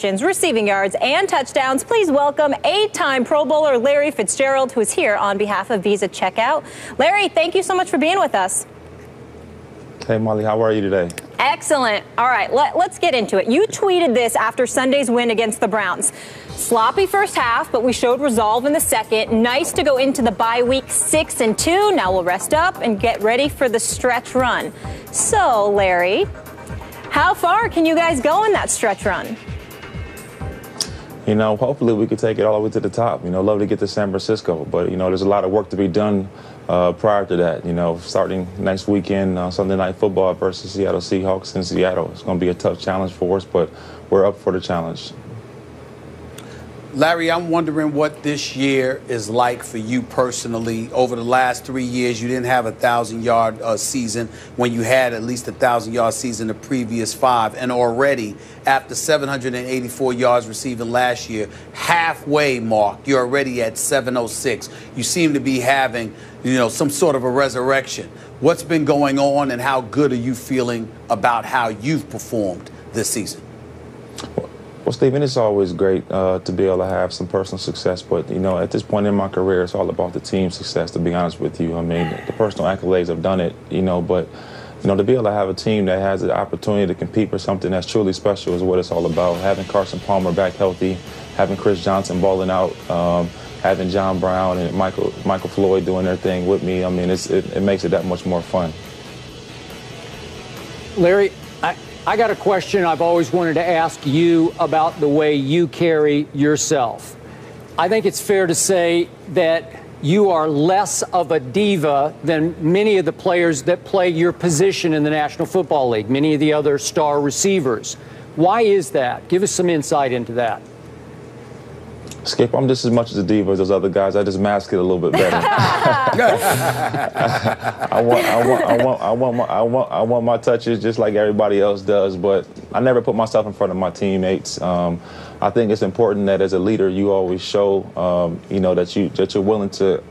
receiving yards, and touchdowns. Please welcome 8-time Pro Bowler Larry Fitzgerald, who is here on behalf of Visa Checkout. Larry, thank you so much for being with us. Hey, Molly, how are you today? Excellent. All right, let's get into it. You tweeted this after Sunday's win against the Browns. Sloppy first half, but we showed resolve in the second. Nice to go into the bye week 6-2. Now we'll rest up and get ready for the stretch run. So, Larry, how far can you guys go in that stretch run? You know, hopefully we could take it all the way to the top. You know, love to get to San Francisco, but, you know, there's a lot of work to be done prior to that. You know, starting next weekend, Sunday Night Football versus Seattle Seahawks in Seattle. It's going to be a tough challenge for us, but we're up for the challenge. Larry, I'm wondering what this year is like for you personally. Over the last 3 years, you didn't have a 1,000-yard season when you had at least a 1,000-yard season the previous 5. And already, after 784 yards receiving last year, halfway mark, you're already at 706. You seem to be having, you know, some sort of a resurrection. What's been going on, and how good are you feeling about how you've performed this season? Well, Stephen, it's always great to be able to have some personal success, but, you know, at this point in my career, it's all about the team success, to be honest with you. I mean, the personal accolades have done it, you know, but, you know, to be able to have a team that has the opportunity to compete for something that's truly special is what it's all about. Having Carson Palmer back healthy, having Chris Johnson balling out, having John Brown and Michael Floyd doing their thing with me, I mean, it makes it that much more fun. Larry, I got a question I've always wanted to ask you about the way you carry yourself. I think it's fair to say that you are less of a diva than many of the players that play your position in the National Football League, many of the other star receivers. Why is that? Give us some insight into that. Skip, I'm just as much as a diva as those other guys. I just mask it a little bit better. I want my touches just like everybody else does, but I never put myself in front of my teammates. I think it's important that as a leader, you always show, you know, that you're willing to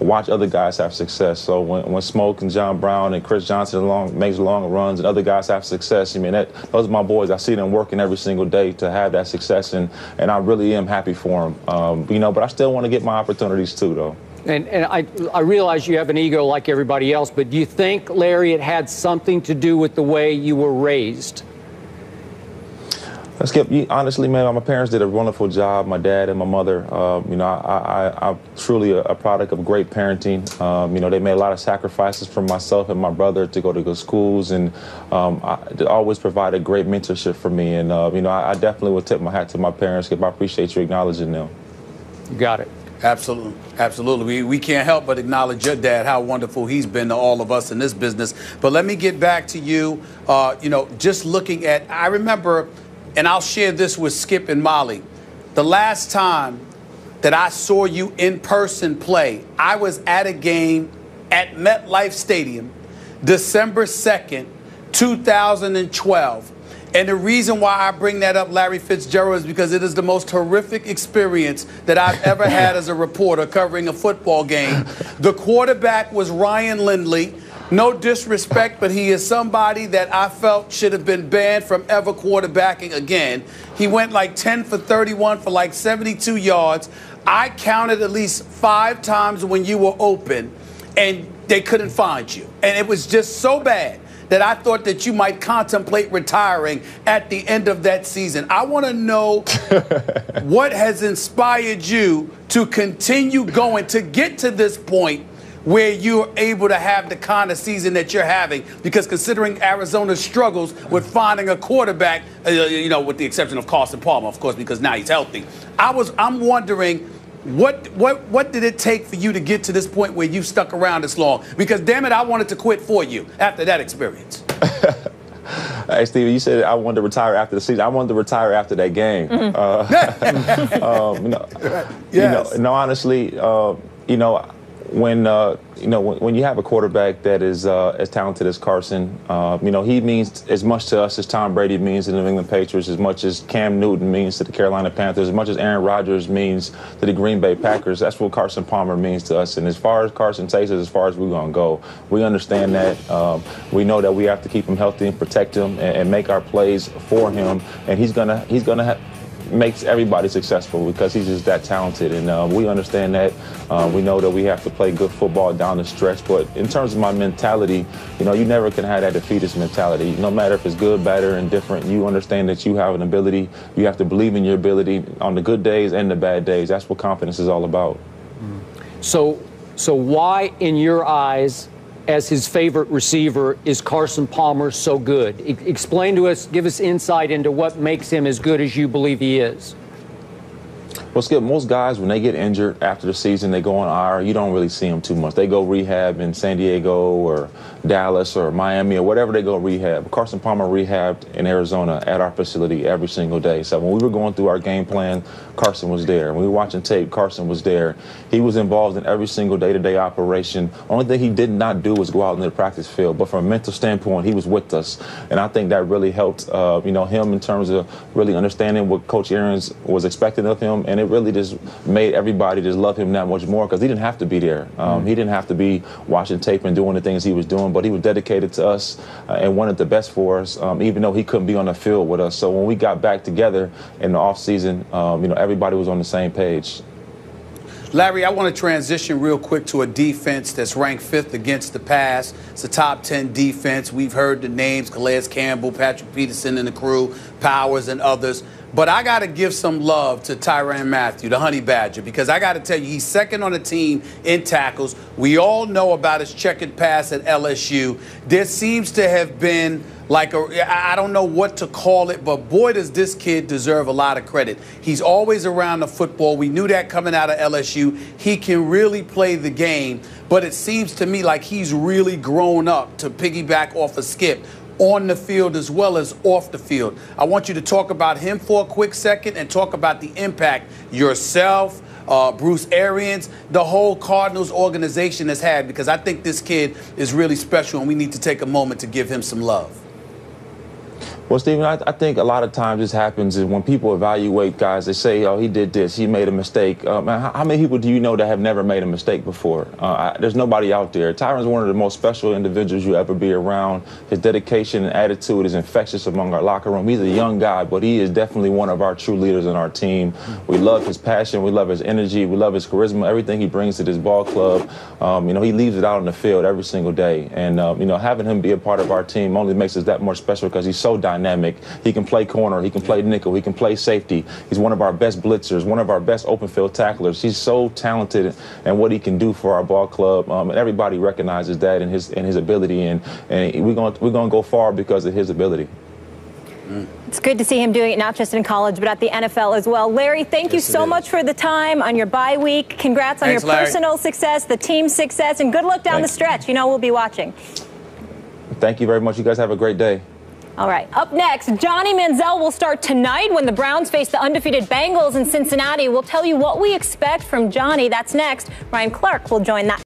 watch other guys have success. So when Smoke and John Brown and Chris Johnson makes long runs and other guys have success, I mean, those are my boys. I see them working every single day to have that success, and I really am happy for them. You know, but I still want to get my opportunities too, though. And I realize you have an ego like everybody else, but do you think, Larry, it had something to do with the way you were raised? Skip, honestly, man, my parents did a wonderful job, my dad and my mother. You know, I'm truly a product of great parenting. You know, they made a lot of sacrifices for myself and my brother to go to good schools, and they always provided great mentorship for me. And, you know, I definitely would tip my hat to my parents, Skip. I appreciate you acknowledging them. You got it. Absolutely. Absolutely. We can't help but acknowledge your dad, how wonderful he's been to all of us in this business. But let me get back to you. You know, just looking at, I remember, and I'll share this with Skip and Molly, the last time that I saw you in person play, I was at a game at MetLife Stadium, December 2nd, 2012. And the reason why I bring that up, Larry Fitzgerald, is because it is the most horrific experience that I've ever had as a reporter covering a football game. The quarterback was Ryan Lindley. No disrespect, but he is somebody that I felt should have been banned from ever quarterbacking again. He went like 10 for 31 for like 72 yards. I counted at least 5 times when you were open, and they couldn't find you. And it was just so bad that I thought that you might contemplate retiring at the end of that season. I want to know what has inspired you to continue going, to get to this point where you're able to have the kind of season that you're having, because considering Arizona's struggles with finding a quarterback, you know, with the exception of Carson Palmer, of course, because now he's healthy. I'm wondering, what did it take for you to get to this point where you stuck around this long? Because, damn it, I wanted to quit for you after that experience. Hey, Stevie, you said I wanted to retire after the season. I wanted to retire after that game. Honestly, you know, when you have a quarterback that is as talented as Carson, you know, he means as much to us as Tom Brady means to the New England Patriots, as much as Cam Newton means to the Carolina Panthers, as much as Aaron Rodgers means to the Green Bay Packers. That's what Carson Palmer means to us. And as far as Carson takes us, as far as we're going to go, we understand that. We know that we have to keep him healthy and protect him and make our plays for him. And he's gonna makes everybody successful because he's just that talented. And we understand that. We know that we have to play good football down the stretch. But in terms of my mentality, you know, you never can have that defeatist mentality. No matter if it's good, bad, or indifferent, you understand that you have an ability. You have to believe in your ability on the good days and the bad days. That's what confidence is all about. So why, in your eyes, as his favorite receiver, is Carson Palmer so good? Explain to us, give us insight into what makes him as good as you believe he is. Well, Skip, most guys, when they get injured after the season, they go on IR. You don't really see them too much. They go rehab in San Diego or Dallas or Miami or whatever they go rehab. Carson Palmer rehabbed in Arizona at our facility every single day. So when we were going through our game plan, Carson was there. When we were watching tape, Carson was there. He was involved in every single day-to-day operation. Only thing he did not do was go out into the practice field. But from a mental standpoint, he was with us. And I think that really helped, you know, him in terms of really understanding what Coach Arians was expecting of him. And it really just made everybody just love him that much more because he didn't have to be there. He didn't have to be watching tape and doing the things he was doing, but he was dedicated to us and wanted the best for us, even though he couldn't be on the field with us. So when we got back together in the offseason, you know, everybody was on the same page. Larry, I want to transition real quick to a defense that's ranked 5th against the pass. It's a top 10 defense. We've heard the names, Calais Campbell, Patrick Peterson and the crew, Powers and others. But I got to give some love to Tyrann Mathieu, the Honey Badger, because I got to tell you, he's second on the team in tackles. We all know about his checkered pass at LSU. There seems to have been like I don't know what to call it, but boy, does this kid deserve a lot of credit. He's always around the football. We knew that coming out of LSU. He can really play the game, but it seems to me like he's really grown up, to piggyback off of Skip, on the field as well as off the field. I want you to talk about him for a quick second and talk about the impact yourself, Bruce Arians, the whole Cardinals organization has had, because I think this kid is really special and we need to take a moment to give him some love. Well, Stephen, I think a lot of times this happens is when people evaluate guys, they say, oh, he did this, he made a mistake. How many people do you know that have never made a mistake before? There's nobody out there. Tyrann's one of the most special individuals you ever be around. His dedication and attitude is infectious among our locker room. He's a young guy, but he is definitely one of our true leaders in our team. We love his passion. We love his energy. We love his charisma, everything he brings to this ball club. You know, he leaves it out on the field every single day. And, you know, having him be a part of our team only makes us that more special because he's so dynamic. He can play corner, he can play nickel, he can play safety. He's one of our best blitzers, one of our best open field tacklers. He's so talented and what he can do for our ball club, and everybody recognizes that in his ability, and we're going to go far because of his ability. It's good to see him doing it not just in college, but at the NFL as well. Larry, thank you so much for the time on your bye week. Congrats on your personal success, the team success, and good luck down the stretch. You know we'll be watching. Thank you very much. You guys have a great day. All right, up next, Johnny Manziel will start tonight when the Browns face the undefeated Bengals in Cincinnati. We'll tell you what we expect from Johnny. That's next. Ryan Clark will join that.